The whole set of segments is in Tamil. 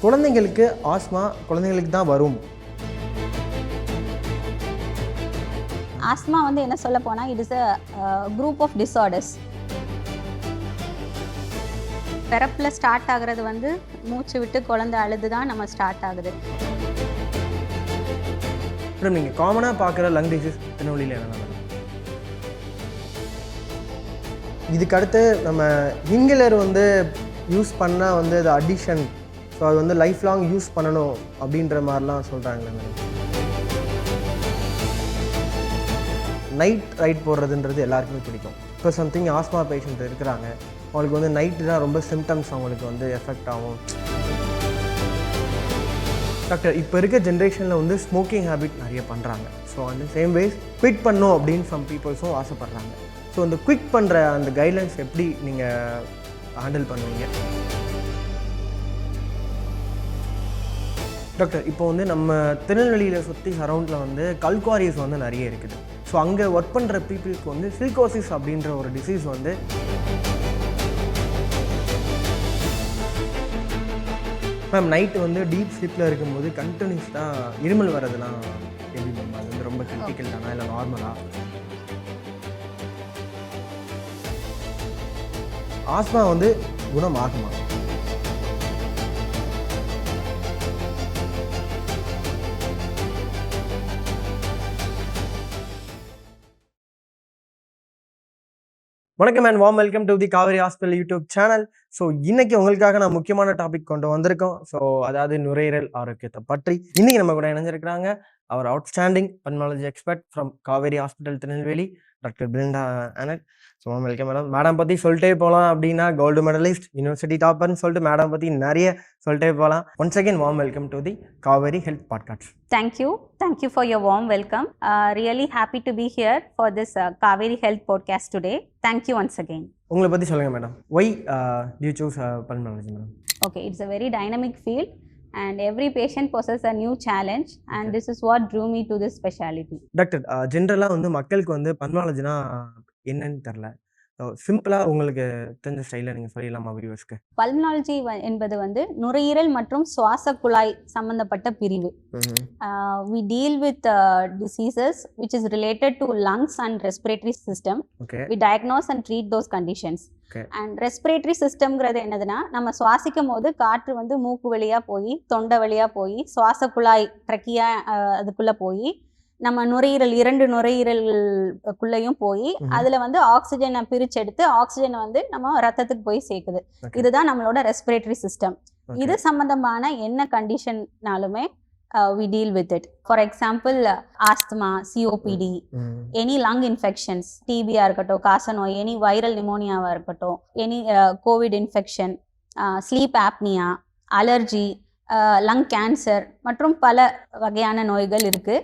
குழந்தைங்களுக்கு ஆஸ்மா குழந்தைங்களுக்கு தான் வரும். ஆஸ்மா வந்து என்ன சொல்ல போனால் it is a group of disorders. பிறப்பில் ஸ்டார்ட் ஆகிறது வந்து மூச்சு விட்டு குழந்தை அழுது தான் நம்ம ஸ்டார்ட் ஆகுது. மேடம் நீங்கள் காமனாக பார்க்குற லங் டிசீஸ் திருநெல்வேலியில் என்ன மேடம்? இதுக்கு அடுத்து நம்ம இன்ஹேலர் வந்து யூஸ் பண்ணால் வந்து அது அடிக்ஷன், ஸோ அது வந்து லைஃப் லாங் யூஸ் பண்ணணும் அப்படின்ற மாதிரிலாம் சொல்கிறாங்களே மேடம். நைட் ரைட் போடுறதுன்றது எல்லாருக்குமே பிடிக்கும். இப்போ சம்திங் ஆஸ்மா பேஷண்ட் இருக்கிறாங்க, அவங்களுக்கு வந்து நைட்டு தான் ரொம்ப சிம்டம்ஸ் அவங்களுக்கு வந்து எஃபெக்ட் ஆகும். டாக்டர், இப்போ இருக்க ஜென்ரேஷனில் வந்து ஸ்மோக்கிங் ஹேபிட் நிறைய பண்ணுறாங்க. ஸோ அந்த சேம் வேஸ் குவிட் பண்ணும் அப்படின்னு சம் பீப்புள்ஸும் ஆசைப்பட்றாங்க. ஸோ அந்த குவிட் பண்ணுற அந்த கைட்லைன்ஸ் எப்படி நீங்கள் ஹேண்டில் பண்ணுவீங்க? டாக்டர், இப்போ வந்து நம்ம திருநெல்வேலியில் சுற்றி சரௌண்டில் வந்து கல்குவாரிஸ் வந்து நிறைய இருக்குது. ஸோ அங்கே ஒர்க் பண்ணுற பீப்புளுக்கு வந்து சிலிகோசிஸ் அப்படின்ற ஒரு டிசீஸ் வந்து மேம் நைட்டு வந்து டீப் ஸ்லீப்பில் இருக்கும்போது கண்டினியூஸ்டாக இருமல் வர்றதுலாம் எப்படி மேம்? அது வந்து ரொம்ப கிரிட்டிக்கல் தானா இல்லை நார்மலாக? ஆஸ்மா வந்து குணமாகுமா? வணக்கம் and warm welcome to the Kaveri hospital YouTube channel. So இன்னைக்கு உங்களுக்காக நான் முக்கியமான டாபிக் கொண்டு வந்திருக்கோம். ஸோ அதாவது நுரையீரல் ஆரோக்கியத்தை பற்றி இன்னைக்கு நம்ம கூட இணைஞ்சிருக்கிறாங்க அவர் outstanding pulmonology expert from Kauvery hospital Tirunelveli, doctor Brinda ஆனட். So welcome madam. மேடம் பற்றி சொல்லிட்டே போகலாம் அப்படின்னா கோல்டு மெடலிஸ்ட், யூனிவர்சிட்டி டாப்பர்னு சொல்லிட்டு மேடம் பற்றி நிறைய சொல்லிட்டே போகலாம். Once again warm welcome to the Kaveri health podcast. Thank you for your warm welcome. Really happy to be here for this Kaveri Health podcast today. Thank you once again. உங்களை பற்றி சொல்லுங்கள் madam. Why you choose pulmonology madam? Okay, it's a very dynamic field and every patient poses a new challenge and this is what drew me to this specialty. Doctor, ஜென்ரலாக வந்து மக்களுக்கு வந்து பல்மாலஜினா என்னன்னு தெரில. சிம்பிளாக உங்களுக்கு தெரிஞ்ச ஸ்டைலில் நீங்கள் சொல்லிடலாமா வியூவர்ஸ்க்கு? பல்மாலஜி என்பது வந்து நுரையீரல் மற்றும் சுவாச குழாய் சம்பந்தப்பட்ட பிரிவு. We deal with diseases which is related to lungs and respiratory system. We diagnose and treat those conditions. And respiratory systemங்கிறது என்னதுன்னா, நம்ம சுவாசிக்கும் போது காற்று வந்து மூக்கு வழியா போய் தொண்டை வழியா போய் சுவாச குழாய் ட்ரக்கியா அதுக்குள்ள போய் நம்ம நுரையீரல் 2 நுரையீரலுக்குள்ளேயும் போய் அதுல வந்து ஆக்சிஜனை பிரிச்சு எடுத்து ஆக்சிஜனை வந்து நம்ம ரத்தத்துக்கு போய் சேர்க்குது. இதுதான் நம்மளோட ரெஸ்பிரேட்டரி சிஸ்டம். இது சம்பந்தமான என்ன கண்டிஷன்னாலுமே we deal with it. For example, asthma, COPD, any lung infections, TB இருக்கட்டும், காசநோய், any viral pneumonia இருக்கட்டும், any COVID infection, sleep apnea, allergy, lung cancer மற்றும் பல வகையான நோய்கள் இருக்கு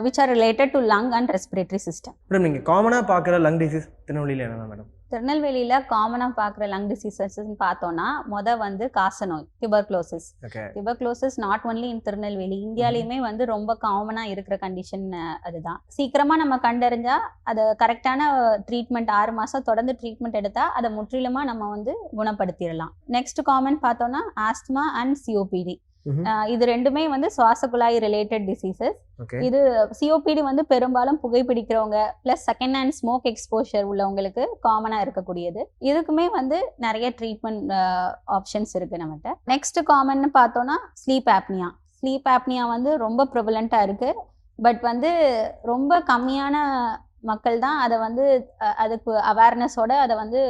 which are related to lung and respiratory system. Madam, நீங்கள் காமனாக பார்க்குற லங் டிசீஸ் திருநெல்வேலியில் என்ன மேடம்? திருநெல்வேலியில் காமனாக பார்க்குற லங் டிசீசஸ்ன்னு பார்த்தோன்னா வந்து காசநோய், tuberculosis. Tuberculosis not only in Tirunelveli, இந்தியாலையுமே வந்து ரொம்ப காமனாக இருக்கிற கண்டிஷன் அதுதான். சீக்கிரமாக நம்ம கண்டறிஞ்சா அதை கரெக்டான ட்ரீட்மெண்ட் 6 மாதம் தொடர்ந்து ட்ரீட்மெண்ட் எடுத்தால் அதை முற்றிலுமாக நம்ம வந்து குணப்படுத்திடலாம். நெக்ஸ்ட் காமன் பார்த்தோன்னா ஆஸ்துமா அண்ட் சிஓபிடி. இது ரெண்டுமே வந்து சுவாச குழாய் ரிலேட்டட் டிசீசஸ். இது சிஓபிடி வந்து பெரும்பாலும் புகைப்பிடிக்கிறவங்க plus second hand smoke exposure உள்ளவங்களுக்கு காமனா இருக்கக்கூடியது. இதுக்குமே வந்து நிறைய ட்ரீட்மெண்ட் ஆப்ஷன்ஸ் இருக்கு நம்மகிட்ட. நெக்ஸ்ட் காமன் பார்த்தோம்னா ஸ்லீப் ஆப்னியா. ஸ்லீப் ஆப்னியா வந்து ரொம்ப ப்ரிவலண்டா இருக்கு. பட் வந்து ரொம்ப கம்மியான மக்கள் தான் அதை வந்து அதுக்கு அவேர்னஸோட அதை வந்து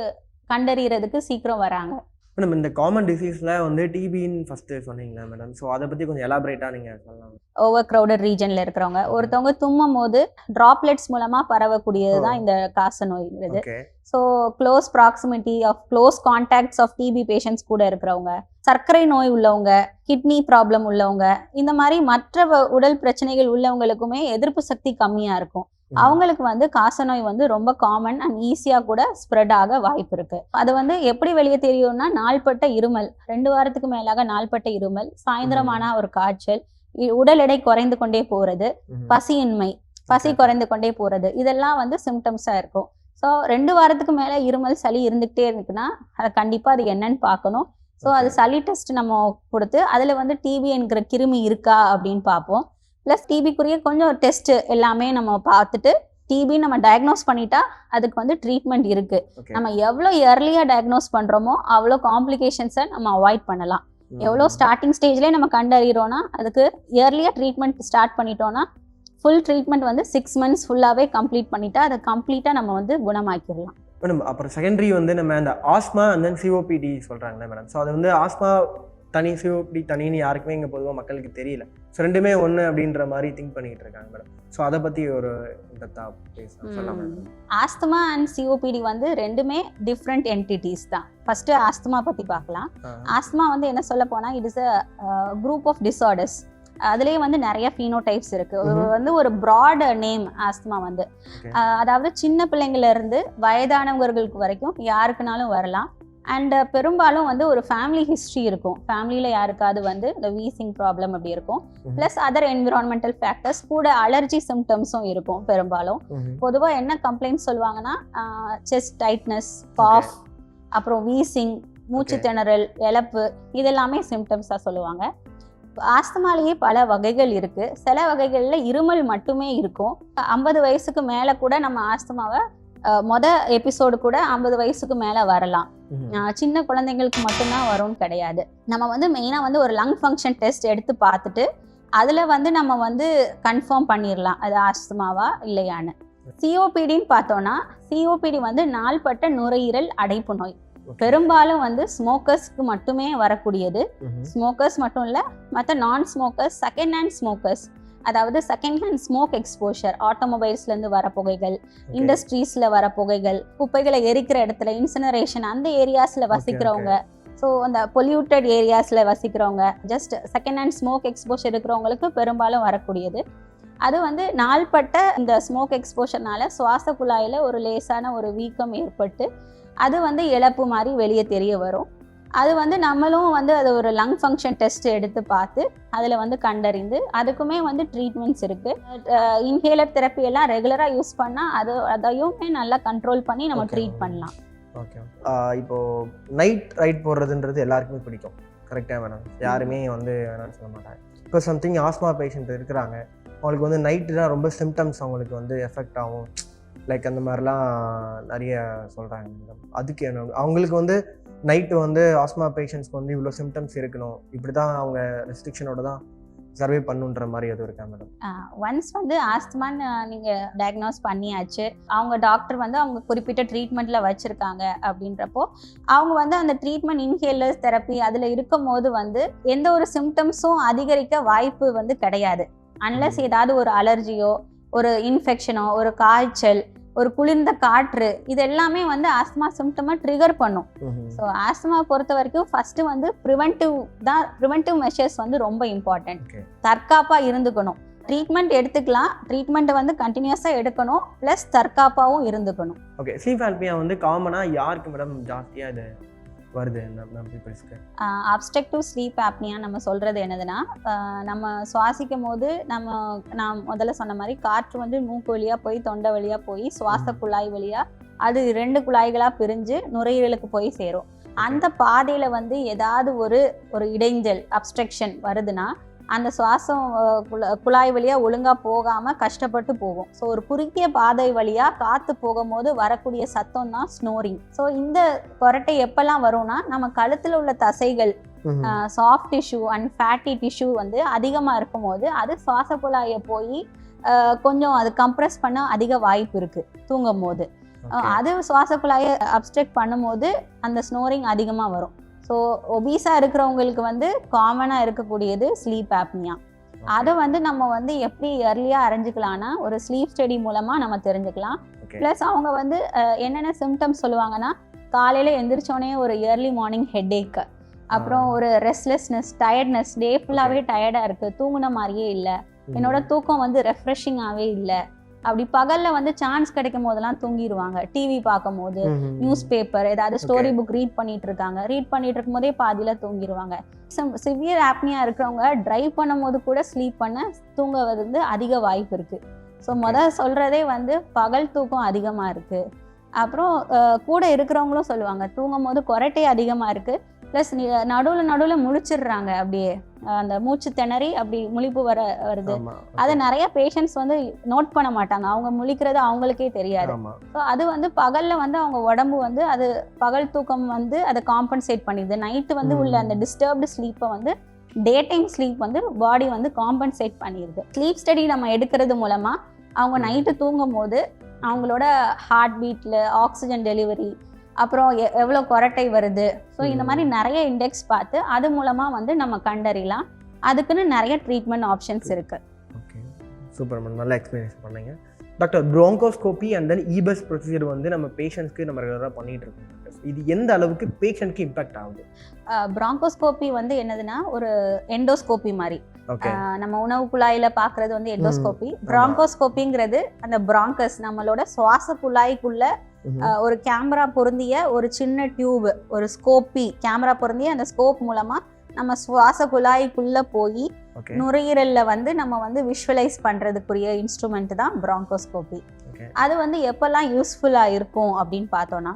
கண்டறியறதுக்கு சீக்கிரம் வராங்க. மேடம், இந்த காமன் டிசீஸில் வந்து டிபின்னு ஃபஸ்ட்டு சொன்னீங்களா மேடம்? ஸோ அதை பற்றி கொஞ்சம் எலாபரேட்டாக நீங்கள் சொல்லலாம். ஓவர் க்ரௌடட் ரீஜனில் இருக்கிறவங்க ஒருத்தவங்க தும்மும் போது ட்ராப்லெட்ஸ் மூலமாக பரவக்கூடியது தான் இந்த காசநோய்ங்கிறது. So close proximity of close contacts of TB patients கூட இருக்கிறவங்க, சர்க்கரை நோய் உள்ளவங்க, கிட்னி ப்ராப்ளம் உள்ளவங்க, இந்த மாதிரி மற்ற உடல் பிரச்சனைகள் உள்ளவங்களுக்குமே எதிர்ப்பு சக்தி கம்மியாக இருக்கும். அவங்களுக்கு வந்து காசநோய் வந்து ரொம்ப காமன் அண்ட் ஈஸியா கூட ஸ்ப்ரெட் ஆக வாய்ப்பு இருக்கு. அது வந்து எப்படி வெளியே தெரியும்னா, நாள்பட்ட இருமல், 2 வாரத்துக்கு மேலாக நாள்பட்ட இருமல், சாயந்தரமான ஒரு காய்ச்சல், உடல் எடை குறைந்து கொண்டே போறது, பசியின்மை, பசி குறைந்து கொண்டே போறது, இதெல்லாம் வந்து சிம்டம்ஸா இருக்கும். ஸோ 2 வாரத்துக்கு மேல இருமல் சளி இருந்துகிட்டே இருக்குன்னா அதை கண்டிப்பா அது என்னன்னு பார்க்கணும். ஸோ அது சளி டெஸ்ட் நம்ம கொடுத்து அதில் வந்து டிபி என்கிற கிருமி இருக்கா அப்படின்னு பார்ப்போம். ப்ளஸ் டிபிக்குரிய கொஞ்சம் டெஸ்ட் எல்லாமே நம்ம பார்த்துட்டு டிபி நம்ம டயக்னோஸ் பண்ணிட்டா அதுக்கு வந்து ட்ரீட்மெண்ட் இருக்கு. நம்ம எவ்வளோ இயர்லியாக டயக்னோஸ் பண்ணுறோமோ அவ்வளோ காம்ப்ளிகேஷன்ஸை நம்ம அவாய்ட் பண்ணலாம். எவ்வளோ ஸ்டார்டிங் ஸ்டேஜ்லேயே நம்ம கண்டறிகிறோன்னா அதுக்கு இயர்லியாக ட்ரீட்மெண்ட் ஸ்டார்ட் பண்ணிட்டோன்னா ஃபுல் ட்ரீட்மெண்ட் வந்து 6 months ஃபுல்லாகவே கம்ப்ளீட் பண்ணிட்டா அதை கம்ப்ளீட்டாக நம்ம வந்து குணமாக்கிடலாம். மேடம் அப்புறம் செகண்டரி வந்து நம்ம அந்த ஆஸ்மா அண்ட் தென் சிஓபிடி சொல்கிறாங்களே மேடம், ஸோ அது வந்து ஆஸ்மா தனி சிஓபிடி தனின்னு யாருக்குமே இங்கே பொதுவாக மக்களுக்கு தெரியல. ஸோ ரெண்டுமே ஒன்று அப்படின்ற மாதிரி திங்க் பண்ணிக்கிட்டு இருக்காங்க மேடம். ஸோ அதை பற்றி ஒரு சொல்லலாம். ஆஸ்துமா அண்ட் சிஓபிடி வந்து ரெண்டுமே டிஃப்ரெண்ட் என்டிட்டிஸ் தான். ஃபர்ஸ்ட் ஆஸ்துமா பற்றி பார்க்கலாம். ஆஸ்துமா வந்து என்ன சொல்ல போனால் it is a group of disorders. அதுலேயே வந்து நிறைய ஃபீனோடைப்ஸ் இருக்கு. வந்து ஒரு ப்ராட் நேம் ஆஸ்துமா வந்து, அதாவது சின்ன பிள்ளைங்கள்ல இருந்து வயதானவர்களுக்கு வரைக்கும் யாருக்குனாலும் வரலாம். அண்ட் பெரும்பாலும் வந்து ஒரு ஃபேமிலி ஹிஸ்ட்ரி இருக்கும். ஃபேமிலியில் யாருக்காவது வந்து இந்த வீசிங் ப்ராப்ளம் அப்படி இருக்கும். ப்ளஸ் அதர் என்விரான்மெண்டல் ஃபேக்டர்ஸ் கூட அலர்ஜி சிம்டம்ஸும் இருக்கும். பெரும்பாலும் பொதுவாக என்ன கம்ப்ளைண்ட் சொல்லுவாங்கன்னா செஸ்ட் டைட்னஸ், காஃப், அப்புறம் வீசிங், மூச்சு திணறல், இழப்பு, இதெல்லாமே சிம்டம்ஸாக சொல்லுவாங்க. ஆஸ்துமாலேயே பல வகைகள் இருக்கு. சில வகைகள்ல இருமல் மட்டுமே இருக்கும். 50 வயசுக்கு மேல கூட நம்ம ஆஸ்துமாவை எபிசோடு கூட 50 வயசுக்கு மேல வரலாம். சின்ன குழந்தைங்களுக்கு மட்டும்தான் வரும்னு கிடையாது. நம்ம வந்து மெயினா வந்து ஒரு லங் ஃபங்க்ஷன் டெஸ்ட் எடுத்து பார்த்துட்டு அதுல வந்து நம்ம வந்து கன்ஃபார்ம் பண்ணிடலாம் அது ஆஸ்துமாவா இல்லையான்னு. சிஓபிடின்னு பார்த்தோம்னா சிஓபிடி வந்து நாள்பட்ட நுரையீரல் அடைப்பு நோய். பெரும்பாலும் வந்து ஸ்மோக்கர்ஸ்க்கு மட்டுமே வரக்கூடியது. ஸ்மோக்கர்ஸ் மட்டும் இல்லை, மற்ற நான் ஸ்மோக்கர்ஸ், செகண்ட் ஹேண்ட் ஸ்மோக்கர்ஸ், அதாவது செகண்ட் ஹேண்ட் ஸ்மோக் எக்ஸ்போஷர், ஆட்டோமொபைல்ஸ்லேருந்து வர புகைகள், இண்டஸ்ட்ரீஸில் வர புகைகள், குப்பைகளை எரிக்கிற இடத்துல இன்சினரேஷன் அந்த ஏரியாஸில் வசிக்கிறவங்க, ஸோ அந்த பொல்யூட்டட் ஏரியாஸில் வசிக்கிறவங்க, just second hand smoke exposure இருக்கிறவங்களுக்கு பெரும்பாலும் வரக்கூடியது. அது வந்து நாள்பட்ட இந்த ஸ்மோக் எக்ஸ்போஷர்னால சுவாச குழாயில் ஒரு லேசான ஒரு வீக்கம் ஏற்பட்டு அது வந்து இழப்பு மாதிரி வெளியே தெரிய வரும். அது வந்து நம்மளும் வந்து அது ஒரு லங் ஃபங்க்ஷன் டெஸ்ட் எடுத்து பார்த்து அதில் வந்து கண்டறிந்து அதுக்குமே வந்து ட்ரீட்மெண்ட்ஸ் இருக்குது. இன்ஹேலர் தெரப்பி எல்லாம் ரெகுலராக யூஸ் பண்ணால் அதையுமே நல்லா கண்ட்ரோல் பண்ணி நம்ம ட்ரீட் பண்ணலாம். ஓகே, இப்போது நைட் ரைட் போடுறதுன்றது எல்லாருக்குமே பிடிக்கும், கரெக்டாக மேடம்? யாருமே வந்து வேணாம்னு சொல்ல மாட்டாங்க. இப்போ சம்திங் ஆஸ்மா பேஷண்ட் இருக்கிறாங்க, அவங்களுக்கு வந்து நைட்டு தான் ரொம்ப சிம்டம்ஸ் அவங்களுக்கு வந்து எஃபெக்ட் ஆகும், லைக் அந்த மாதிரிலாம் நிறைய சொல்கிறாங்க. அதுக்கு என்ன, அவங்களுக்கு வந்து நைட்டு வந்து ஆஸ்மா பேஷண்ட்ஸ்க்கு வந்து இவ்வளோ சிம்டம்ஸ் இருக்கணும், இப்படி தான் அவங்க ரெஸ்ட்ரிக்ஷனோட தான் சர்வே பண்ணுன்ற மாதிரி எதுவும் இருக்கா மேடம்? ஒன்ஸ் வந்து ஆஸ்துமான்னு நீங்கள் டயக்னோஸ் பண்ணியாச்சு, அவங்க டாக்டர் வந்து அவங்க குறிப்பிட்ட ட்ரீட்மெண்ட்டில் வச்சுருக்காங்க அப்படின்றப்போ அவங்க வந்து அந்த ட்ரீட்மெண்ட் இன்ஹேலர்ஸ் தெரப்பி அதில் இருக்கும் போது வந்து எந்த ஒரு சிம்டம்ஸும் அதிகரிக்க வாய்ப்பு வந்து கிடையாது. அன்லஸ் ஏதாவது ஒரு அலர்ஜியோ, ஒரு இன்ஃபெக்ஷனோ, ஒரு காய்ச்சல், ஒரு குளிர்ந்த காற்று, இது எல்லாமே வந்து ஆஸ்துமா சிம்டமை ட்ரிகர் பண்ணும். ஸோ ஆஸ்துமா பொறுத்த வரைக்கும் ஃபர்ஸ்ட் வந்து ப்ரிவென்டிவ் மெஷர்ஸ் வந்து ரொம்ப இம்பார்ட்டன்ட். தற்காப்பாக இருந்துக்கணும். ட்ரீட்மெண்ட் எடுத்துக்கலாம், ட்ரீட்மெண்ட்டை வந்து கண்டினியூஸாக எடுக்கணும், ப்ளஸ் தற்காப்பாகவும் இருந்துக்கணும். ஓகே, ஸ்லீப் ஆப்னியா வந்து காமனாக யாருக்கு மேடம் ஜாஸ்தியாக இது வருது? அப்ஸ்ட்ரக்டிவ் ஸ்லீப் ஆப்னியா நம்ம சொல்கிறது என்னதுன்னா, நம்ம சுவாசிக்கும் போது நான் முதல்ல சொன்ன மாதிரி காற்று வந்து மூக்கு வழியாக போய் தொண்டை வழியாக போய் சுவாச குழாய் வழியாக அது 2 குழாய்களாக பிரிஞ்சு நுரையீரலுக்கு போய் சேரும். அந்த பாதையில் வந்து ஏதாவது ஒரு இடைஞ்சல் அப்ஸ்ட்ரக்ஷன் வருதுன்னா அந்த சுவாசம் குழாய் வழியாக ஒழுங்காக போகாமல் கஷ்டப்பட்டு போகும். ஸோ ஒரு குறுகிய பாதை வழியாக காற்று போகும்போது வரக்கூடிய சத்தம் தான் ஸ்னோரிங். ஸோ இந்த கொரட்டை எப்பெல்லாம் வரும்னா நம்ம கழுத்தில் உள்ள தசைகள், soft tissue and fatty tissue வந்து அதிகமாக இருக்கும் போது அது சுவாச குழாயை போய் கொஞ்சம் அது கம்ப்ரெஸ் பண்ண அதிக வாய்ப்பு இருக்குது தூங்கும் போது. அது சுவாச குழாயை அப்ஸ்ட்ரக்ட் பண்ணும்போது அந்த ஸ்னோரிங் அதிகமாக வரும். ஸோ ஒபீஸாக இருக்கிறவங்களுக்கு வந்து காமனாக இருக்கக்கூடியது ஸ்லீப் ஆப்னியா. அதை வந்து நம்ம வந்து எப்படி எர்லியாக அறிஞ்சிக்கலாம்னா ஒரு ஸ்லீப் ஸ்டடி மூலமாக நம்ம தெரிஞ்சுக்கலாம். ப்ளஸ் அவங்க வந்து என்னென்ன சிம்டம்ஸ் சொல்லுவாங்கன்னா, காலையில் எந்திரிச்சோடனே ஒரு ஏர்லி மார்னிங் ஹெட்ஏக், அப்புறம் ஒரு ரெஸ்ட்லெஸ்னஸ், டயர்ட்னஸ், டே ஃபுல்லாகவே டயர்டாக இருக்குது, தூங்குன மாதிரியே இல்லை, என்னோட தூக்கம் வந்து ரெஃப்ரெஷிங்காகவே இல்லை, அப்படி பகலில் வந்து சான்ஸ் கிடைக்கும் போதெல்லாம் தூங்கிடுவாங்க. டிவி பார்க்கும் போது, நியூஸ் பேப்பர், ஏதாவது ஸ்டோரி புக் ரீட் பண்ணிட்டு இருக்கும் போதே பாதியில் தூங்கிடுவாங்க. சிவியர் ஆப்னியா இருக்கிறவங்க டிரைவ் பண்ணும் போது கூட ஸ்லீப் பண்ண தூங்க வந்து அதிக வாய்ப்பு இருக்குது. ஸோ சொல்கிறதே வந்து பகல் தூக்கம் அதிகமாக இருக்குது. அப்புறம் கூட இருக்கிறவங்களும் சொல்லுவாங்க தூங்கும் போது கொரட்டை அதிகமாக இருக்குது, ப்ளஸ் நடுவில் முழிச்சிடுறாங்க அப்படியே, அந்த மூச்சு திணறி அப்படி முழிப்பு வருது. அதை நிறைய பேஷண்ட்ஸ் வந்து நோட் பண்ண மாட்டாங்க, அவங்க முழிக்கிறது அவங்களுக்கே தெரியாது. ஸோ அது வந்து பகலில் வந்து அவங்க உடம்பு வந்து அது பகல் தூக்கம் வந்து அதை காம்பன்சேட் பண்ணிடுது. நைட்டு வந்து உள்ள அந்த டிஸ்டர்ப்டு ஸ்லீப்பை வந்து டே டைம் ஸ்லீப் வந்து பாடி வந்து காம்பன்சேட் பண்ணிடுது. ஸ்லீப் ஸ்டடி நம்ம எடுக்கிறது மூலமாக அவங்க நைட்டு தூங்கும் போது அவங்களோட ஹார்ட் பீட்டில் ஆக்சிஜன் டெலிவரி, அப்புறம் எவ்வளோ கொரட்டை வருது, ஸோ இந்த மாதிரி நிறைய இண்டெக்ஸ் பார்த்து அது மூலமாக வந்து நம்ம கண்டறியலாம். அதுக்குன்னு நிறைய ட்ரீட்மெண்ட் ஆப்ஷன்ஸ் இருக்கு. ஓகே, சூப்பர் மேம், நல்லா எக்ஸ்பிளனேஷன் பண்ணீங்க டாக்டர். ப்ராங்கோஸ்கோபி அண்ட் தென் இபஸ் ப்ரொசீஜர் வந்து நம்ம பேஷண்ட்ஸ்க்கு நம்ம ரெகுலராக பண்ணிட்டு இருக்கோம். இது எந்த அளவுக்கு பேஷண்ட்க்கு இம்பாக்ட் ஆகுது? ப்ராங்கோஸ்கோபி வந்து என்னதுன்னா ஒரு எண்டோஸ்கோபி மாதிரி. நம்ம உணவு குழாயில பாக்குறது வந்து எண்டோஸ்கோபி. ப்ராங்கோஸ்கோபிங்கிறது அந்த பிராங்கஸ் நம்மளோட சுவாச குழாய்க்குள்ள ஒரு கேமரா பொருந்திய ஒரு சின்ன டியூப், ஒரு ஸ்கோப்பி கேமரா பொருந்திய அந்த ஸ்கோப் மூலமா நம்ம சுவாச குழாய்க்குள்ள போய் நுரையீரல்ல வந்து நம்ம வந்து விஷுவலைஸ் பண்றதுக்குரிய இன்ஸ்ட்ருமெண்ட் தான் ப்ராங்கோஸ்கோபி. அது வந்து எப்பெல்லாம் யூஸ்ஃபுல்லா இருக்கும் அப்படின்னு பார்த்தோம்னா,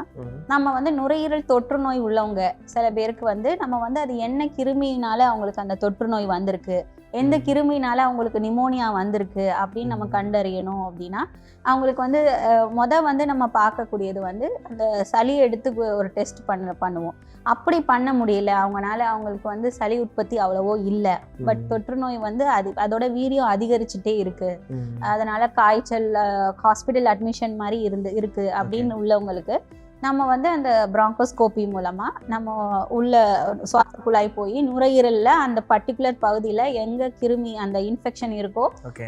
நம்ம வந்து நுரையீரல் தொற்று நோய் உள்ளவங்க சில பேருக்கு வந்து நம்ம வந்து அது என்ன கிருமியினால அவங்களுக்கு அந்த தொற்று நோய் வந்திருக்கு, எந்த கிருமினால அவங்களுக்கு நிமோனியா வந்திருக்கு அப்படின்னு நம்ம கண்டறியணும். அப்படின்னா அவங்களுக்கு வந்து வந்து நம்ம பார்க்கக்கூடியது வந்து அந்த சளி எடுத்து ஒரு டெஸ்ட் பண்ணுவோம். அப்படி பண்ண முடியல அவங்கனால, அவங்களுக்கு வந்து சளி உற்பத்தி அவ்வளவோ இல்லை, பட் தொற்று நோய் வந்து அதோட வீரியம் அதிகரிச்சுட்டே இருக்கு, அதனால காய்ச்சல், ஹாஸ்பிட்டல் அட்மிஷன் மாதிரி இருக்கு அப்படின்னு உள்ளவங்களுக்கு நம்ம வந்து அந்த ப்ராங்கோஸ்கோபி மூலமா நம்ம உள்ள சுவாச குழாய் போய் நுரையீரல்ல அந்த பர்டிகுலர் பகுதியில எங்க கிருமி அந்த இன்ஃபெக்ஷன் இருக்கோ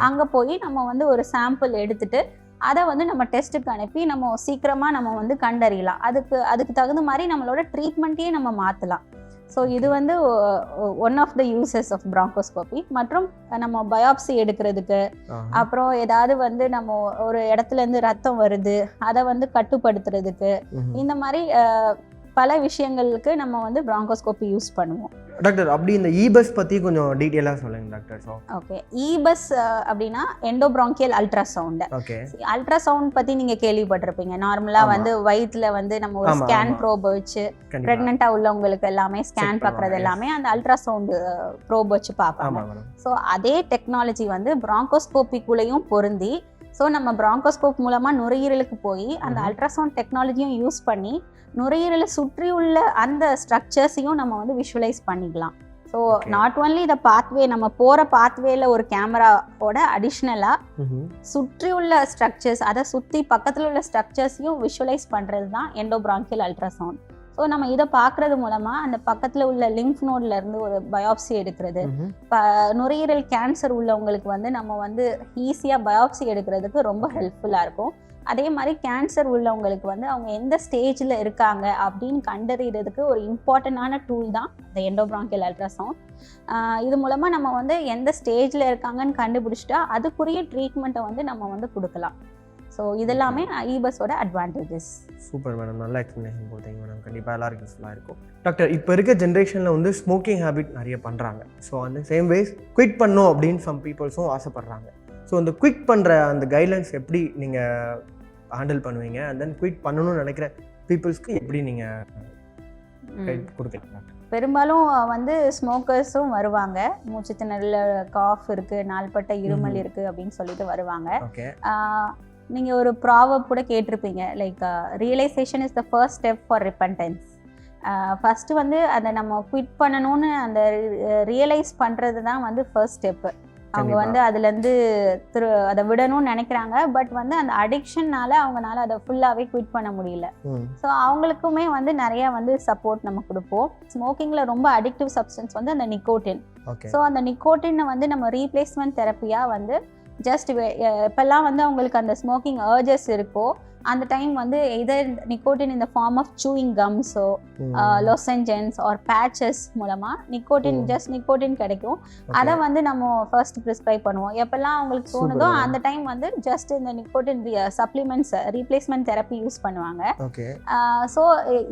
அங்க போய் நம்ம வந்து ஒரு சாம்பிள் எடுத்துட்டு அதை வந்து நம்ம டெஸ்ட்டுக்கு அனுப்பி நம்ம சீக்கிரமா நம்ம வந்து கண்டறியலாம். அதுக்கு தகுந்த மாதிரி நம்மளோட ட்ரீட்மெண்ட்டையே நம்ம மாற்றலாம். ஸோ இது வந்து one of the uses of bronchoscopy. மற்றும் நம்ம பயாப்சி எடுக்கிறதுக்கு, அப்புறம் ஏதாவது வந்து நம்ம ஒரு இடத்துல இருந்து ரத்தம் வருது அதை வந்து கட்டுப்படுத்துறதுக்கு, இந்த மாதிரி பல விஷயங்களுக்கு நம்ம வந்து ப்ராங்கோஸ்கோபி யூஸ் பண்ணுவோம். டாக்டர், அப்படி இந்த இபஸ் பற்றி கொஞ்சம் டீட்டெயிலாக சொல்லுங்க டாக்டர். ஓகே, இபஸ் அப்படின்னா எண்டோப்ராங்கியல் அல்ட்ராசவுண்ட். அல்ட்ராசவுண்ட் பற்றி நீங்கள் கேள்விப்பட்டிருப்பீங்க. நார்மலாக வந்து வயிற்றுல வந்து நம்ம ஒரு ஸ்கேன் ப்ரோப் வச்சு ப்ரெக்னெண்ட்டாக உள்ளவங்களுக்கு எல்லாமே ஸ்கேன் பார்க்குறது எல்லாமே அந்த அல்ட்ராசவுண்ட் ப்ரோப் வச்சு பார்ப்பாங்க. ஸோ அதே டெக்னாலஜி வந்து ப்ராங்கோஸ்கோபிக்குள்ளேயும் பொருந்தி, ஸோ நம்ம ப்ராங்கோஸ்கோப் மூலமாக நுரையீரலுக்கு போய் அந்த அல்ட்ராசவுண்ட் டெக்னாலஜியும் யூஸ் பண்ணி நுரையீரலை சுற்றியுள்ள அந்த ஸ்ட்ரக்சர்ஸையும் நம்ம வந்து விஷுவலைஸ் பண்ணிக்கலாம். So not only the pathway, நம்ம போகிற பாத்வேல ஒரு கேமராவோட அடிஷ்னலாக சுற்றியுள்ள ஸ்ட்ரக்சர்ஸ், அதை சுற்றி பக்கத்தில் உள்ள ஸ்ட்ரக்சர்ஸையும் விஷுவலைஸ் பண்ணுறது தான் எண்டோப்ராங்கியல் அல்ட்ராசவுண்ட். ஸோ நம்ம இதை பார்க்கறது மூலமாக அந்த பக்கத்தில் உள்ள லிம்ஃப் நோட்ல இருந்து ஒரு பயாப்சி எடுக்கிறது, நுரையீரல் கேன்சர் உள்ளவங்களுக்கு வந்து நம்ம வந்து ஈஸியாக பயாப்சி எடுக்கிறதுக்கு ரொம்ப ஹெல்ப்ஃபுல்லாக இருக்கும். அதே மாதிரி கேன்சர் உள்ளவங்களுக்கு வந்து அவங்க எந்த ஸ்டேஜில் இருக்காங்க அப்படின்னு கண்டறிகிறதுக்கு ஒரு இம்பார்ட்டண்டான டூல் தான் இந்த எண்டோப்ராங்கியல் அல்ட்ராசவுண்ட். இது மூலமாக நம்ம வந்து எந்த ஸ்டேஜில் இருக்காங்கன்னு கண்டுபிடிச்சிட்டா அதுக்குரிய ட்ரீட்மெண்ட்டை வந்து நம்ம வந்து கொடுக்கலாம். ஸோ இதெல்லாமே இபஸோட அட்வான்டேஜஸ். சூப்பர் மேடம், நல்ல எக்ஸ்ப்ளனேஷன் கொடுத்தீங்க மேடம். கண்டிப்பாக எல்லாருக்கும் யூஸ்ஃபுல்லாக இருக்கும். டாக்டர், இப்போ இருக்க ஜென்ரேஷனில் வந்து ஸ்மோக்கிங் ஹேபிட் நிறைய பண்ணுறாங்க. ஸோ அந்த சேம் வேஸ் குவிட் பண்ணும் அப்படின்னு சம் பீப்புள்ஸும் ஆசைப்படுறாங்க. ஸோ அந்த குவிட் பண்ணுற அந்த கைட்லைன்ஸ் எப்படி நீங்கள் ஹேண்டில் பண்ணுவீங்க? அண்ட் தென் குவிட் பண்ணணும்னு நினைக்கிற பீப்புள்ஸ்க்கு எப்படி நீங்கள் கைட் கொடுக்கலாம்? பெரும்பாலும் வந்து ஸ்மோக்கர்ஸும் வருவாங்க, மூச்சு திணறல், காஃப் இருக்குது, நாள்பட்ட இருமல் இருக்குது அப்படின்னு சொல்லிட்டு வருவாங்க. நீங்கள் ஒரு ப்ராவர்ப் கூட கேட்டிருப்பீங்க, like realisation is the first step for repentance. First வந்து அதை நம்ம குவிட் பண்ணணும்னு அந்த ரியலைஸ் பண்ணுறது தான் வந்து ஃபர்ஸ்ட் ஸ்டெப்பு. அவங்க வந்து அதுலேருந்து அதை விடணும்னு நினைக்கிறாங்க, பட் வந்து அந்த அடிக்ஷன்னால அவங்களால அதை ஃபுல்லாகவே குவிட் பண்ண முடியல. ஸோ அவங்களுக்குமே வந்து நிறைய வந்து சப்போர்ட் நம்ம கொடுப்போம். ஸ்மோக்கிங்கில் ரொம்ப அடிக்டிவ் சப்ஸ்டன்ஸ் வந்து அந்த நிக்கோட்டின். ஸோ அந்த நிக்கோட்டினை வந்து நம்ம ரீப்ளேஸ்மெண்ட் தெரப்பியாக வந்து ஜஸ்ட் எப்பெல்லாம் வந்து அவங்களுக்கு அந்த ஸ்மோக்கிங் அர்ஜஸ் இருக்கோ அந்த டைம் வந்து எதர் நிக்கோட்டின் இந்த ஃபார்ம் ஆஃப் சூயிங் கம்ஸோ லொசெஞ்சன்ஸ் ஆர் பேச்சஸ் மூலமாக நிக்கோட்டின், ஜஸ்ட் நிக்கோட்டின் கிடைக்கும். அதை வந்து நம்ம ஃபர்ஸ்ட் ப்ரிஸ்கிரைப் பண்ணுவோம். எப்பெல்லாம் அவங்களுக்கு தோணுதோ அந்த டைம் வந்து ஜஸ்ட் இந்த nicotine supplements replacement therapy use பண்ணுவாங்க. ஸோ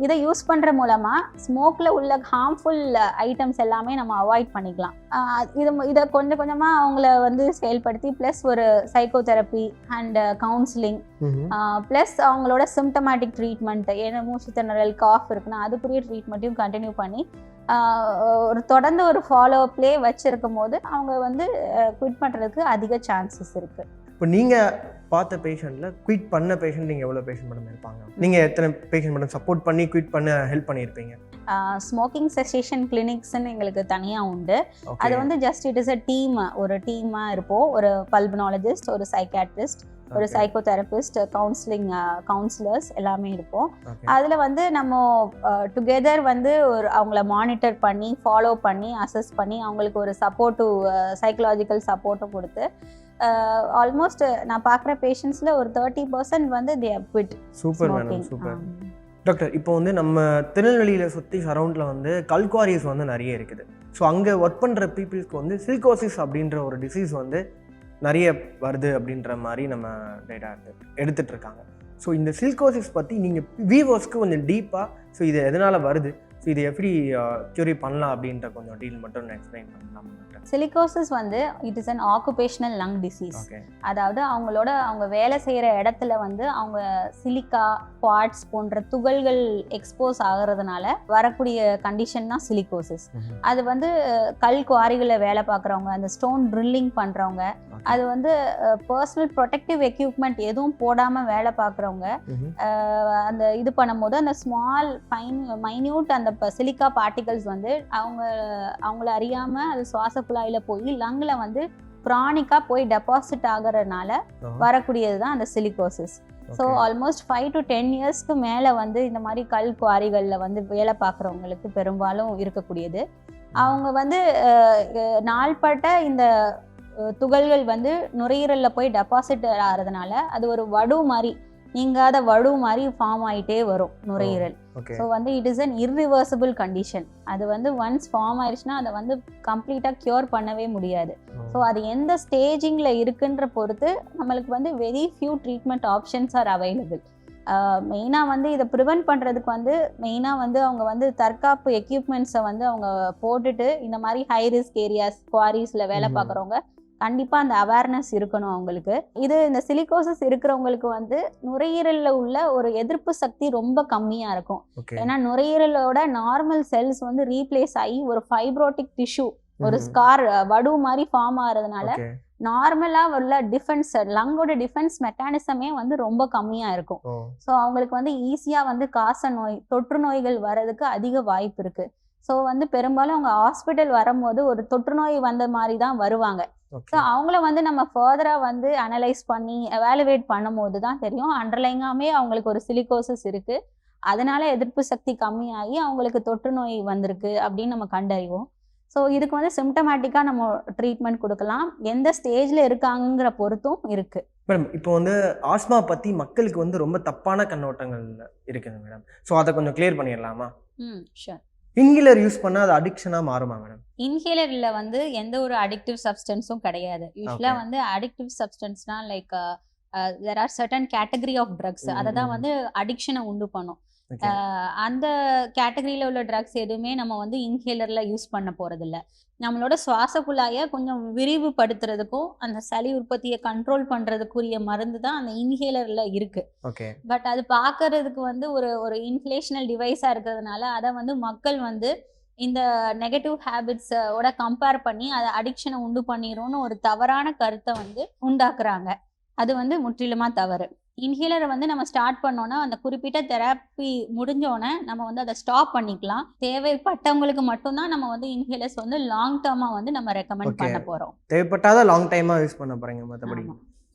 இதை யூஸ் பண்ணுற மூலமாக ஸ்மோக்கில் உள்ள ஹார்ம்ஃபுல் ஐட்டம்ஸ் எல்லாமே நம்ம அவாய்ட் பண்ணிக்கலாம். இதை கொஞ்சம் கொஞ்சமாக அவங்கள வந்து செயல்படுத்தி ப்ளஸ் ஒரு psycho therapy and counselling plus அவங்களோட சிம்டமேட்டிக் ட்ரீட்மெண்ட், ஏன்னா மூச்சு திணறல், காஃப் இருக்குன்னா அதுக்குரிய ட்ரீட்மெண்ட்டையும் கண்டினியூ பண்ணி ஒரு தொடர்ந்து ஒரு ஃபாலோ அப்லேயே வச்சிருக்கும் போது அவங்க வந்து குவிட் பண்ணுறதுக்கு அதிக சான்சஸ் இருக்குது. இப்போ நீங்கள் பார்த்த பேஷண்ட்டில் குவிட் பண்ண பேஷண்ட் நீங்கள் எவ்வளோ பேஷண்ட் மேடம் இருப்பாங்க? நீங்கள் எத்தனை பேஷண்ட் மேடம் சப்போர்ட் பண்ணி குவிட் பண்ண ஹெல்ப் பண்ணியிருப்பீங்க? ஸ்மோக்கிங் செசேஷன் கிளினிக்ஸ்ன்னு எங்களுக்கு தனியாக உண்டு. அது வந்து just it is a team, ஒரு டீமாக இருப்போம். ஒரு பல்பனாலஜிஸ்ட், ஒரு சைக்காட்ரிஸ்ட், ஒரு சைக்கோதெரபிஸ்ட், கவுன்சிலர்ஸ் எல்லாமே இருப்போம். அதில் வந்து நம்ம டுகெதர் வந்து ஒரு அவங்கள மானிட்டர் பண்ணி ஃபாலோ பண்ணி அசஸ் பண்ணி அவங்களுக்கு ஒரு சப்போர்ட்டிவ் சைக்கலாஜிக்கல் சப்போர்ட்டும் கொடுத்து ஆல்மோஸ்ட் நான் பார்க்குற பேஷண்ட்ஸில் ஒரு 30% வந்து they have quit. Super madam, super. Doctor, இப்போ வந்து நம்ம திருநெல்வேலியில் சுற்றி சரௌண்டில் வந்து கல்குவாரிஸ் வந்து நிறைய இருக்குது. ஸோ அங்கே ஒர்க் பண்ணுற பீப்புள்ஸ்க்கு வந்து சிலிகோசிஸ் அப்படின்ற ஒரு டிசீஸ் வந்து நிறைய வருது அப்படின்ற மாதிரி நம்ம டேட்டா எடுத்துகிட்டு இருக்காங்க. ஸோ இந்த சிலிகோசிஸ் பற்றி நீங்கள் வியூவர்ஸ்க்கு கொஞ்சம் டீப்பாக ஸோ இது எதனால் வருது, ஸோ இது எப்படி க்யூரி பண்ணலாம் அப்படின்ற கொஞ்சம் டீல் மட்டும் எக்ஸ்பிளைன் பண்ணலாம். சிலிகோசிஸ் வந்து it is an occupational lung disease. அதாவது அவங்க வேலை செய்கிற இடத்துல வந்து அவங்க சிலிக்கா, குவார்ட்ஸ் போன்ற துகள்கள் எக்ஸ்போஸ் ஆகிறதுனால வரக்கூடிய கண்டிஷன் தான் சிலிகோசிஸ். அது வந்து கல் குவாரிகளில் வேலை பார்க்குறவங்க, அந்த ஸ்டோன் ட்ரில்லிங் பண்ணுறவங்க, அது வந்து பர்சனல் ப்ரொடெக்டிவ் எக்யூப்மெண்ட் எதுவும் போடாமல் வேலை பார்க்குறவங்க அந்த இது பண்ணும்போது அந்த ஸ்மால் மைன்யூட் அந்த சிலிக்கா பார்ட்டிகல்ஸ் வந்து அவங்கள அறியாமல் அது சுவாச குழாயில் போய் லங்கில் வந்து க்ரானிக்காக போய் டெபாசிட் ஆகிறதுனால வரக்கூடியது தான் அந்த சிலிகோசிஸ். ஸோ ஆல்மோஸ்ட் 5 to 10 இயர்ஸ்க்கு மேலே வந்து இந்த மாதிரி கல் குவாரிகளில் வந்து வேலை பார்க்குறவங்களுக்கு பெரும்பாலும் இருக்கக்கூடியது. அவங்க வந்து நாள்பட்ட இந்த துகள்கள் வந்து நுரையீரலில் போய் டெபாசிட் ஆகிறதுனால அது ஒரு வடு மாதிரி, நீங்காத வடு மாதிரி ஃபார்ம் ஆகிட்டே வரும் நுரையீரல். ஸோ வந்து it is an irreversible condition. அது வந்து ஒன்ஸ் ஃபார்ம் ஆயிடுச்சுன்னா அதை வந்து கம்ப்ளீட்டாக க்யூர் பண்ணவே முடியாது. ஸோ அது எந்த ஸ்டேஜிங்கில் இருக்குன்ற பொறுத்து நம்மளுக்கு வந்து very few treatment options are available. மெயினாக வந்து இதை ப்ரிவென்ட் பண்ணுறதுக்கு வந்து மெயினாக வந்து அவங்க வந்து தற்காப்பு எக்யூப்மெண்ட்ஸை வந்து அவங்க போட்டுட்டு இந்த மாதிரி ஹை ரிஸ்க் ஏரியாஸ், குவாரிஸில் வேலை பார்க்குறவங்க கண்டிப்பாக அந்த அவேர்னஸ் இருக்கணும் அவங்களுக்கு. இந்த சிலிகோசிஸ் இருக்கிறவங்களுக்கு வந்து நுரையீரலில் உள்ள ஒரு எதிர்ப்பு சக்தி ரொம்ப கம்மியாக இருக்கும். ஏன்னா நுரையீரலோட நார்மல் செல்ஸ் வந்து ரீப்ளேஸ் ஆகி ஒரு ஃபைப்ரோட்டிக் டிஷ்யூ, ஒரு ஸ்கார், வடு மாதிரி ஃபார்ம் ஆகிறதுனால நார்மலாக உள்ள டிஃபென்ஸ், லங்கோட டிஃபென்ஸ் மெக்கானிசமே வந்து ரொம்ப கம்மியாக இருக்கும். ஸோ அவங்களுக்கு வந்து ஈஸியாக வந்து காச நோய், தொற்று நோய்கள் வர்றதுக்கு அதிக வாய்ப்பு இருக்குது. ஸோ வந்து பெரும்பாலும் அவங்க ஹாஸ்பிட்டல் வரும்போது ஒரு தொற்று நோய் வந்த மாதிரி தான் வருவாங்க. ஸோ அவங்கள வந்து நம்ம ஃபர்தராக வந்து அனலைஸ் பண்ணி எவாலுவேட் பண்ணும்போது தான் தெரியும் அண்டர்லைங்காமே அவங்களுக்கு ஒரு சிலிகோசிஸ் இருக்குது, அதனால எதிர்ப்பு சக்தி கம்மியாகி அவங்களுக்கு தொற்று நோய் வந்திருக்கு அப்படின்னு நம்ம கண்டறிவோம். ஸோ இதுக்கு வந்து சிம்டமேட்டிக்காக நம்ம ட்ரீட்மெண்ட் கொடுக்கலாம், எந்த ஸ்டேஜில் இருக்காங்கிற பொறுத்தும் இருக்குது. மேடம், இப்போ வந்து ஆஸ்மா பற்றி மக்களுக்கு வந்து ரொம்ப தப்பான கண்ணோட்டங்கள் இருக்குது மேடம். ஸோ அதை கொஞ்சம் கிளியர் பண்ணிடலாமா? ஷூர். இன்ஹேலர் யூஸ் பண்ணால் அது அடிக்ஷனாக மாறுமா மேடம்? இன்ஹேலரில் வந்து எந்த ஒரு அடிக்டிவ் சப்ஸ்டன்ஸும் கிடையாது. யூஸ்வலாக வந்து அடிக்டிவ் சப்ஸ்டன்ஸ்னால் like there are certain category of drugs, அதை தான் வந்து அடிக்ஷனை உண்டு பண்ணும். அந்த கேட்டகரியில் உள்ள ட்ரக்ஸ் எதுவுமே நம்ம வந்து இன்ஹேலரில் யூஸ் பண்ண போகிறதில்ல. நம்மளோட சுவாச குழாயை கொஞ்சம் விரிவுபடுத்துறதுக்கும் அந்த சளி உற்பத்தியை கண்ட்ரோல் பண்ணுறதுக்குரிய மருந்து தான் அந்த இன்ஹேலரில் இருக்குது. பட் அது பார்க்கறதுக்கு வந்து ஒரு இன்ஃப்ளேஷனல் டிவைஸாக இருக்கிறதுனால அதை வந்து மக்கள் வந்து இந்த நெகட்டிவ் ஹேபிட்ஸோட கம்பேர் பண்ணி அதை அடிக்ஷனை உண்டு பண்ணிடும்னு ஒரு தவறான கருத்தை வந்து உண்டாக்குறாங்க. அது வந்து முற்றிலுமாக தவறு. இன்ஹேலரை வந்து நம்ம ஸ்டார்ட் பண்ணோன்னா அந்த குறிப்பிட்ட தெரப்பி முடிஞ்சோடனே நம்ம வந்து அதை ஸ்டாப் பண்ணிக்கலாம். தேவைப்பட்டவங்களுக்கு மட்டும்தான் நம்ம வந்து இன்ஹேலர்ஸ் வந்து லாங் டேர்மாக வந்து நம்ம ரெக்கமெண்ட் பண்ண போகிறோம். தேவைப்பட்டாத லாங் டைமாக யூஸ் பண்ண போகிறீங்க. மற்றபடி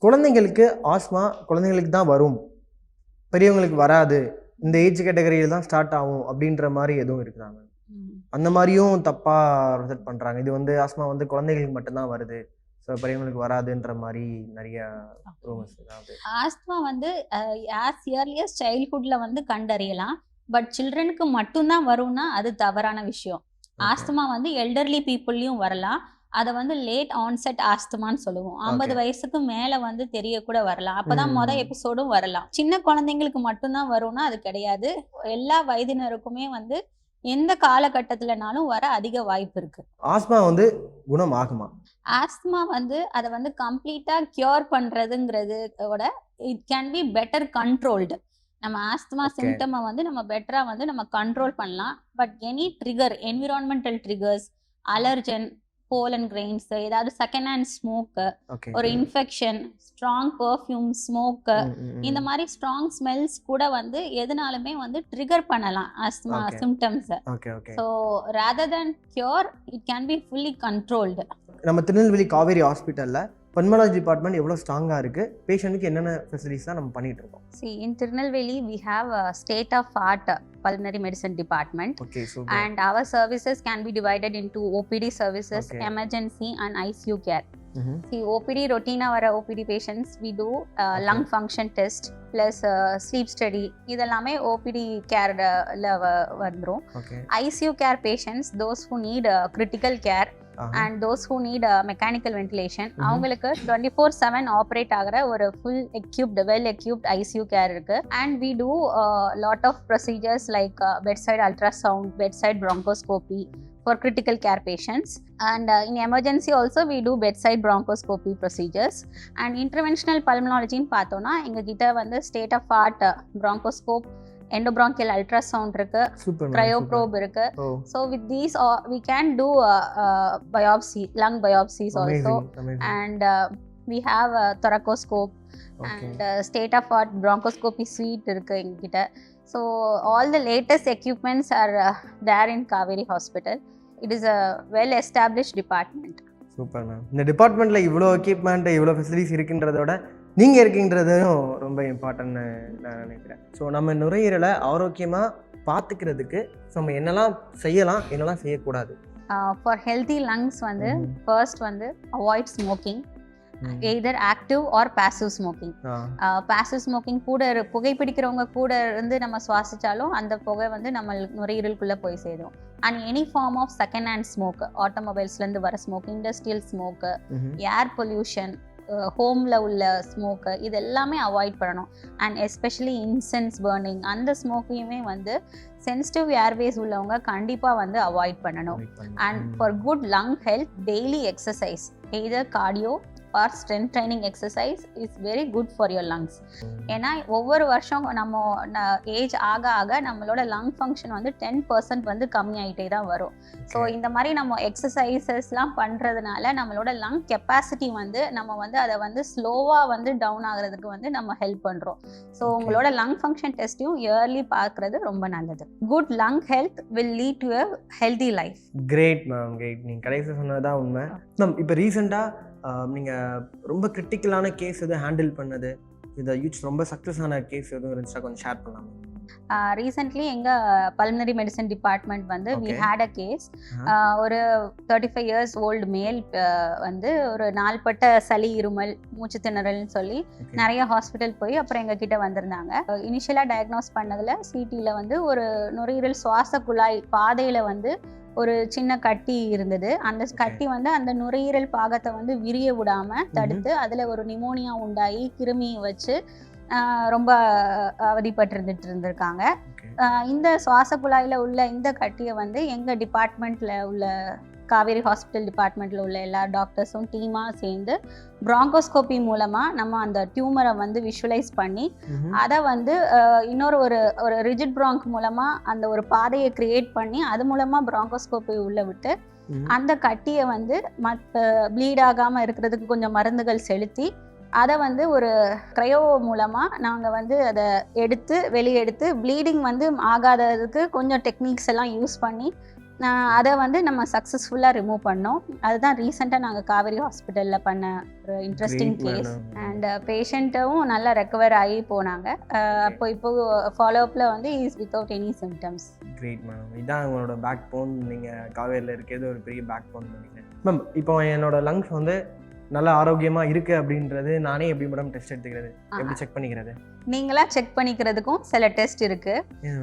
குழந்தைங்களுக்கு ஆஸ்மா குழந்தைங்களுக்கு தான் வரும், பெரியவங்களுக்கு வராது, இந்த ஏஜ் கேட்டகரியில் தான் ஸ்டார்ட் ஆகும் அப்படின்ற மாதிரி எதுவும் இருக்குதாங்க? அந்த மாதிரியும் தப்பாக ரிசல்ட் பண்ணுறாங்க. இது வந்து ஆஸ்மா வந்து குழந்தைகளுக்கு மட்டும்தான் வருது, பெரியவங்களுக்கு வராதுன்ற மாதிரி நிறைய ஆஸ்துமா வந்து ஆஸ் இயர்லியஸ்ட் சைல்ட்ஹுட்ல வந்து கண்டறியலாம். பட் சில்ட்ரனுக்கு மட்டும்தான் வரும்னா அது தவறான விஷயம். ஆஸ்துமா வந்து எல்டர்லி பீப்புள்லையும் வரலாம். அதை வந்து லேட் ஆன்செட் ஆஸ்துமான்னு சொல்லுவோம். 50 வயசுக்கு மேலே வந்து தெரியக்கூட வரலாம். அப்போதான் எபிசோடும் வரலாம். சின்ன குழந்தைங்களுக்கு மட்டும்தான் வரும்னா அது கிடையாது. எல்லா வயதினருக்குமே வந்து எந்த காலகட்டத்துலனாலும் வர அதிக வாய்ப்பு இருக்கு. ஆஸ்மா வந்து குணம் ஆகுமா? ஆஸ்துமா வந்து அதை வந்து கம்ப்ளீட்டா கியூர் பண்றதுங்கிறது விட it can be better controlled. நம்ம ஆஸ்துமா Okay. சிம்டமை வந்து நம்ம பெட்டரா வந்து நம்ம கண்ட்ரோல் பண்ணலாம். But any trigger, environmental triggers, allergen, pollen grains, ஏதாவது செகண்ட் ஹேண்ட் ஸ்மோக்கு, ஓகே. ஒரு இன்ஃபெக்ஷன், ஸ்ட்ராங் பெர்ஃப்யூம், ஸ்மோக்கு, இந்த மாதிரி ஸ்ட்ராங் ஸ்மெல்ஸ் கூட வந்து எதுனாலுமே வந்து ட்ரிகர் பண்ணலாம் ஆஸ்துமா Okay. சிம்டம்ஸை. Okay okay. So rather than cure it can be fully controlled. நம்ம திருநெல்வேலி காவேரி ஹாஸ்பிட்டல்ல பல்மனாலஜி டிபார்ட்மெண்ட் எவ்வளவு ஸ்ட்ராங்கா இருக்கு, பேஷண்ட்டுக்கு என்னென்ன ஃபெசிலிட்டிஸ் தான் நம்ம பண்ணிட்டு இருக்கோம்? See, in Tirunelveli, we have a state-of-art pulmonary medicine department, okay super. and our services can be divided into OPD services, Okay. emergency, and ICU care. ம்ஹும். See, OPD routine our OPD patients, we do Okay. lung function test plus sleep study. இதெல்லாமே OPD care வந்துரும். Okay. ICU care patients, those who need critical care and those who need mechanical ventilation, அவங்களுக்கு 24/7 ஆப்ரேட் ஆகிற ஒரு full equipped, well equipped ICU care இருக்கு. And we do lot of procedures like bedside ultrasound, bedside bronchoscopy for critical care patients, and in emergency also we do bedside bronchoscopy procedures. And interventional pulmonology ன்னு பார்த்தோம்னா எங்க கிட்ட வந்து state of art bronchoscope, endobronchial ultrasound இருக்கு, சூப்பர். cryoprobe இருக்கு. ஓ So with these we can do biopsy, lung biopsies also, amazing. and we have a thoracoscope okay. and state of art bronchoscopy suite இருக்கு எங்ககிட்ட. So all the latest equipments are there in Kaveri Hospital. It is a well established department. Super ma'am. இந்த டிபார்ட்மெண்ட்ல இவ்வளோ எக்யூப்மெண்ட், இவ்வளோ ஃபெசிலிட்டிஸ் இருக்குன்றதோட நீங்க இருக்கீங்கன்றதும் ரொம்ப இம்பார்ட்டன்ட்னு நான் நினைக்கிறேன். ஸோ நம்ம நுரையீரலை ஆரோக்கியமாக பார்த்துக்கிறதுக்கு நம்ம என்னெல்லாம் செய்யலாம், என்னெல்லாம் செய்யக்கூடாது? For healthy lungs வந்து first வந்து avoid smoking, either active or passive smoking. passive smoking கூட புகைப்பிடிக்கிறவங்க கூட இருந்து நம்ம சுவாசிச்சாலும் அந்த புகை வந்து நம்ம நுரையீரலுக்குள்ள போய் சேரும். And any form of second hand smoke, ஆட்டோமொபைல்ஸ்லேருந்து வர smoke, industrial smoke, air pollution, ஹோமில் உள்ள ஸ்மோக்கு, இது எல்லாமே அவாய்ட் பண்ணணும். அண்ட் எஸ்பெஷலி இன்சென்ஸ் பர்னிங், அந்த ஸ்மோக்கையுமே வந்து சென்சிட்டிவ் ஏர்வேஸ் உள்ளவங்க கண்டிப்பாக வந்து அவாய்ட் பண்ணணும். And for good lung health, daily exercise, either cardio or strength training exercise is very good for your lungs. ஏன்னா ஒவ்வொரு வருஷம் நம்ம ஏஜ் ஆக ஆக நம்மளோட லங் ஃபங்க்ஷன் வந்து 10% வந்து கம்மியாயிட்டே தான் வரும். ஸோ இந்த மாதிரி நம்ம எக்ஸசைசஸ்லாம் பண்ணுறதுனால நம்மளோட லங் கெப்பாசிட்டி வந்து நம்ம வந்து அதை வந்து ஸ்லோவாக வந்து டவுன் ஆகிறதுக்கு வந்து நம்ம ஹெல்ப் பண்ணுறோம். ஸோ உங்களோட லங் ஃபங்க்ஷன் டெஸ்ட்டையும் இயர்லி பார்க்குறது ரொம்ப நல்லது. Good lung health will lead to a healthy life. Great ma'am, great. நீங்கள் கடைசி சொன்னதான் உண்மை மேம். இப்போ ரீசெண்டாக நீங்கள் ரொம்ப கிரிட்டிக்கலான கேஸ் எதுவும் ஹேண்டில் பண்ணது, இதை ரொம்ப சக்ஸஸான கேஸ் எதுவும் இருந்துச்சா கொஞ்சம் ஷேர் பண்ணலாம்? ரீசென்ட்லி எங்கள் பல்மனரி மெடிசன் டிபார்ட்மெண்ட் வந்து வி ஹேட் அ கேஸ். ஒரு 35 years ஓல்டு மேல் வந்து ஒரு நாள்பட்ட சளி, இருமல், மூச்சு திணறல்னு சொல்லி நிறைய ஹாஸ்பிட்டல் போய் அப்புறம் எங்ககிட்ட வந்திருந்தாங்க. இனிஷியலாக டயக்னோஸ் பண்ணதில் சிடியில் வந்து ஒரு நுரையீரல் சுவாச குழாய் பாதையில் வந்து ஒரு சின்ன கட்டி இருந்தது. அந்த கட்டி வந்து அந்த நுரையீரல் பாகத்தை வந்து விரிய விடாம தடுத்து அதில் ஒரு நிமோனியா உண்டாகி கிருமி வச்சு ரொம்ப அவதிப்பட்டு இருந்திருக்காங்க. இந்த சுவாச குழாயில் உள்ள இந்த கட்டியை வந்து எங்கள் டிபார்ட்மெண்ட்டில் உள்ள காவேரி ஹாஸ்பிட்டல் டிபார்ட்மெண்ட்டில் உள்ள எல்லா டாக்டர்ஸும் டீமாக சேர்ந்து ப்ராங்கோஸ்கோபி மூலமாக நம்ம அந்த டியூமரை வந்து விஷுவலைஸ் பண்ணி அதை வந்து இன்னொரு ஒரு ரிஜிட் ப்ராங்க் மூலமாக அந்த ஒரு பாதையை கிரியேட் பண்ணி அது மூலமாக ப்ராங்கோஸ்கோபி உள்ளே விட்டு அந்த கட்டியை வந்து ப்ளீட் ஆகாமல் இருக்கிறதுக்கு கொஞ்சம் மருந்துகள் செலுத்தி அதை வந்து ஒரு க்ரையோ மூலமாக நாங்கள் வந்து அதை வெளியெடுத்து ப்ளீடிங் வந்து ஆகாததுக்கு கொஞ்சம் டெக்னிக்ஸ் எல்லாம் யூஸ் பண்ணி அதை வந்து நம்ம சக்ஸஸ்ஃபுல்லாக ரிமூவ் பண்ணோம். அதுதான் ரீசெண்டாக நாங்கள் காவேரி ஹாஸ்பிட்டலில் பண்ண ஒரு இன்ட்ரெஸ்டிங் கேஸ். அண்ட் பேஷண்ட்டும் நல்லா ரெக்கவர் ஆகி போனாங்க. இப்போ ஃபாலோஅப்பில் வந்து is without any symptoms. Great ma'am. இதான் உங்களோட பேக் போன். நீங்கள் காவேரியில் இருக்கிறது ஒரு பெரிய பேக் போன் நினைக்கிறேன் மேம். இப்போ என்னோட லங்ஸ் வந்து நல்ல ஆரோக்கியமாக இருக்குது அப்படின்றது நானே எப்படி மேடம் டெஸ்ட் எடுத்துக்கிறது, எப்படி செக் பண்ணிக்கிறது? நீங்களா செக் பண்ணிக்கிறதுக்கும் சில டெஸ்ட் இருக்கு.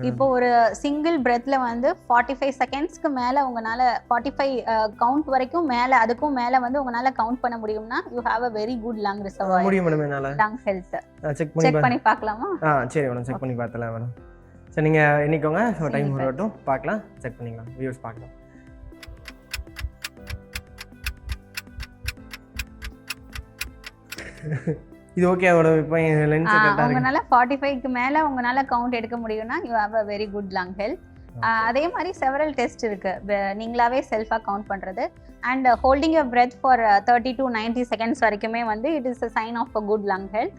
இப்போ ஒரு சிங்கிள் பிரெத்ல வந்து 45 செகண்ட்ஸ்க்கு மேல உங்களால 45 கவுண்ட் வரைக்கும் மேல அதுக்கும் மேல வந்து உங்களால கவுண்ட் பண்ண முடியும்னா you have a very good lung reservoir. முடியும் மேடம். என்னால lung health செக் பண்ணி பார்க்கலாமா? சரி மேடம், செக் பண்ணி பார்த்தலாம் மேடம். ஸோ நீங்கள் எண்ணிக்கோங்க. So time எண்ணிப்பேன். வரட்டும், பார்க்கலாம், செக் பண்ணிக்கலாம், வியூஸ் பார்க்கலாம். இது ஓகே மேடம். இப்போ லென்ஸ் கரெக்டாக இருக்கு. உங்களால 45க்கு மேல உங்களால கவுண்ட் எடுக்க முடியும்னா you have a very good lung health. அதே மாதிரி செவரல் டெஸ்ட் இருக்கு, நீங்களாவே செல்ஃபா கவுண்ட் பண்றது. And holding your breath for 30 to 90 seconds வரைக்குமே வந்து it is a sign of a good lung health.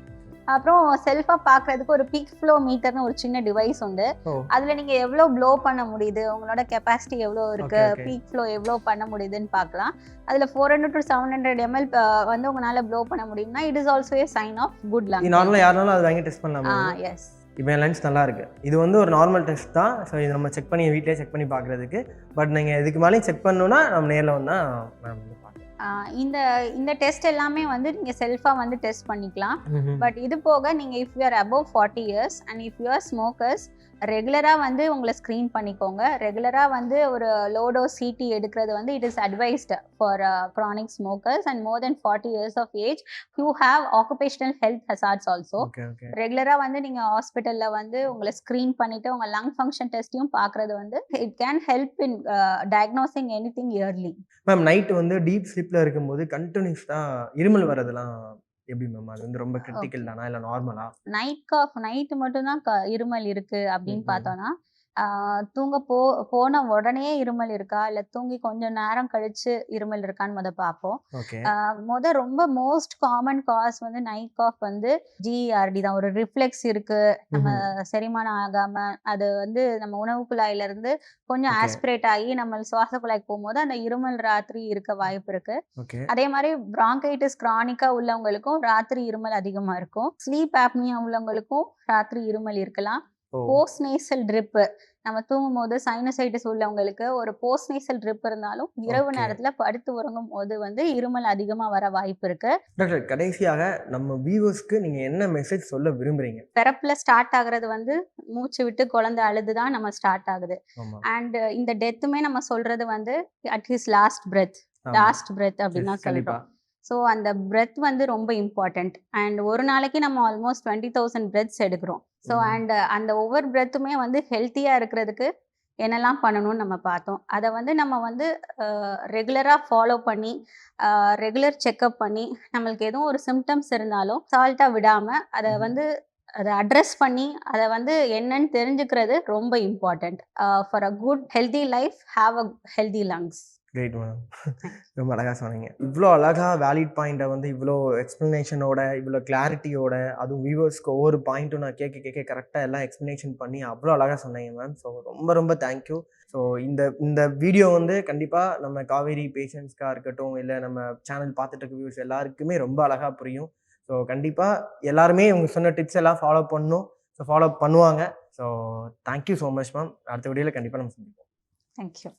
அப்புறம் செல்ஃபா பார்க்கறதுக்கு ஒரு பீக் ஃப்ளோ மீட்டர்னு ஒரு சின்ன டிவைஸ் உண்டு. அதுல நீங்க எவ்வளோ ப்ளோ பண்ண முடியுது, உங்களோட கெப்பாசிட்டி எவ்வளோ இருக்கு, பீக் ஃப்ளோ எவ்வளோ பண்ண முடியுதுன்னு பார்க்கலாம். அதுல 400 to 700 ml வந்து உங்களால ப்ளோ பண்ண முடியும்னா it is also a sign of good lung. நார்மலாக யாருனாலும் அது வாங்கி டெஸ்ட் பண்ணலாமா? எஸ். இப்போ என் லென்ஸ் நல்லா இருக்கு. இது வந்து ஒரு நார்மல் டெஸ்ட் தான். ஸோ இது நம்ம செக் பண்ணி வீட்டிலே செக் பண்ணி பார்க்குறதுக்கு. பட் நீங்கள் இதுக்கு மேலேயும் செக் பண்ணணும்னா நம்ம நேரில் வந்தால் மேம் வந்து பார்க்கலாம். இந்த டெஸ்ட் எல்லாமே வந்து நீங்க செல்ஃபா வந்து டெஸ்ட் பண்ணிக்கலாம். பட் இது போக நீங்க if you are above 40 years and if you are smokers, ரெகுலரா வந்து உங்களை ஸ்க்ரீன் பண்ணிக்கோங்க. ரெகுலரா வந்து ஒரு லோ டோஸ் சிடி எடுக்கிறது வந்து it is advised for chronic smokers and more than 40 years of age who have occupational health hazards also. ரெகுலரா வந்து நீங்க ஹாஸ்பிட்டல்ல வந்து உங்களை ஸ்க்ரீன் பண்ணிட்டு உங்க லங் ஃபங்க்ஷன் டெஸ்டையும் பார்க்கறது வந்து it can help in diagnosing anything early. Ma'am night வந்து டீப் ஸ்லீப்ல இருக்கும்போது கண்டினியூஸாக இருமல் வரதெல்லாம் எப்படி மேம்? அது வந்து ரொம்ப கிரிட்டிக்கல் தானா இல்லை நார்மலா? நைட்டு மட்டும்தான் இருமல் இருக்கு அப்படின்னு பார்த்தோம்னா, தூங்க போன உடனே இருமல் இருக்கா இல்லை தூங்கி கொஞ்சம் நேரம் கழிச்சு இருமல் இருக்கான்னு பார்ப்போம். ரொம்ப மோஸ்ட் காமன் காஸ் வந்து நைட் காஃப் வந்து ஜிஆர்டி தான். ஒரு ரிஃப்ளெக்ஸ் இருக்கு, நம்ம செரிமானம் ஆகாம அது வந்து நம்ம உணவு குழாயில இருந்து கொஞ்சம் ஆஸ்பிரேட் ஆகி நம்ம சுவாச குழாய்க்கு போகும்போது அந்த இருமல் ராத்திரி இருக்க வாய்ப்பு இருக்கு. அதே மாதிரி பிராங்கைட்டிஸ் கிரானிக்கா உள்ளவங்களுக்கும் ராத்திரி இருமல் அதிகமா இருக்கும். ஸ்லீப் ஆப்னியா உள்ளவங்களுக்கும் ராத்திரி இருமல் இருக்கலாம். போஸ்ட் நேசல் ட்ரிப், நம்ம தூங்கும் போது சைனசைட்டிஸ் உள்ளவங்களுக்கு ஒரு போஸ்ட் நேசல் ட்ரிப் இருந்தாலும் இரவு நேரத்துல படுத்து உறங்கும் போது வந்து இருமல் அதிகமா வர வாய்ப்பு இருக்கு. டாக்டர், கடைசியாக நம்ம வியூவர்ஸ்க்கு நீங்க என்ன மெசேஜ் சொல்ல விரும்புறீங்க? பிறப்புல ஸ்டார்ட் ஆகுறது வந்து மூச்சு விட்டு குழந்தை அழுதுதான் நம்ம ஸ்டார்ட் ஆகுது. அண்ட் இந்த டெத்துமே நம்ம சொல்றது வந்து அட் ஹிஸ் லாஸ்ட் பிரெத் அப்படின்னு தான் சொல்றோம். ஸோ அந்த பிரெத் வந்து ரொம்ப இம்பார்ட்டண்ட். அண்ட் ஒரு நாளைக்கு நம்ம ஆல்மோஸ்ட் 20,000 பிரெத்ஸ் எடுக்கிறோம். ஸோ அண்ட் அந்த ஒவ்வொரு பிரெத்துமே வந்து ஹெல்த்தியாக இருக்கிறதுக்கு என்னெல்லாம் பண்ணணும்னு நம்ம பார்த்தோம். அதை வந்து நம்ம வந்து ரெகுலராக ஃபாலோ பண்ணி ரெகுலர் செக்அப் பண்ணி நம்மளுக்கு எதுவும் ஒரு சிம்டம்ஸ் இருந்தாலும் சால்ட்டாக விடாமல் அதை அட்ரஸ் பண்ணி அதை வந்து என்னன்னு தெரிஞ்சுக்கிறது ரொம்ப important. For a good healthy life have a healthy lungs. Great madam, ரொம்ப அழகாக சொன்னீங்க. இவ்வளோ அழகாக வேலிட் பாயிண்ட்டை வந்து இவ்வளோ எக்ஸ்ப்ளனேஷனோட இவ்வளோ கிளாரிட்டியோட, அதுவும் வியூவர்ஸ்க்கு ஒவ்வொரு பாயிண்ட்டும் நான் கேட்க கரெக்டாக எல்லாம் எக்ஸ்ப்ளனேஷன் பண்ணி அவ்வளோ அழகாக சொன்னீங்க மேம். ஸோ ரொம்ப தேங்க்யூ. ஸோ இந்த வீடியோ வந்து கண்டிப்பாக நம்ம காவேரி பேஷண்ட்ஸ்க்காக இருக்கட்டும், இல்லை நம்ம சேனல் பார்த்துட்டு இருக்க வியூஸ் எல்லாருக்குமே ரொம்ப அழகாக புரியும். ஸோ கண்டிப்பாக எல்லாருமே இவங்க சொன்ன டிப்ஸ் எல்லாம் ஃபாலோ பண்ணணும். ஸோ ஃபாலோ பண்ணுவாங்க. So thank you so much ma'am. அடுத்த வீடியோவில் கண்டிப்பாக நம்ம சந்திப்போம். தேங்க்யூ.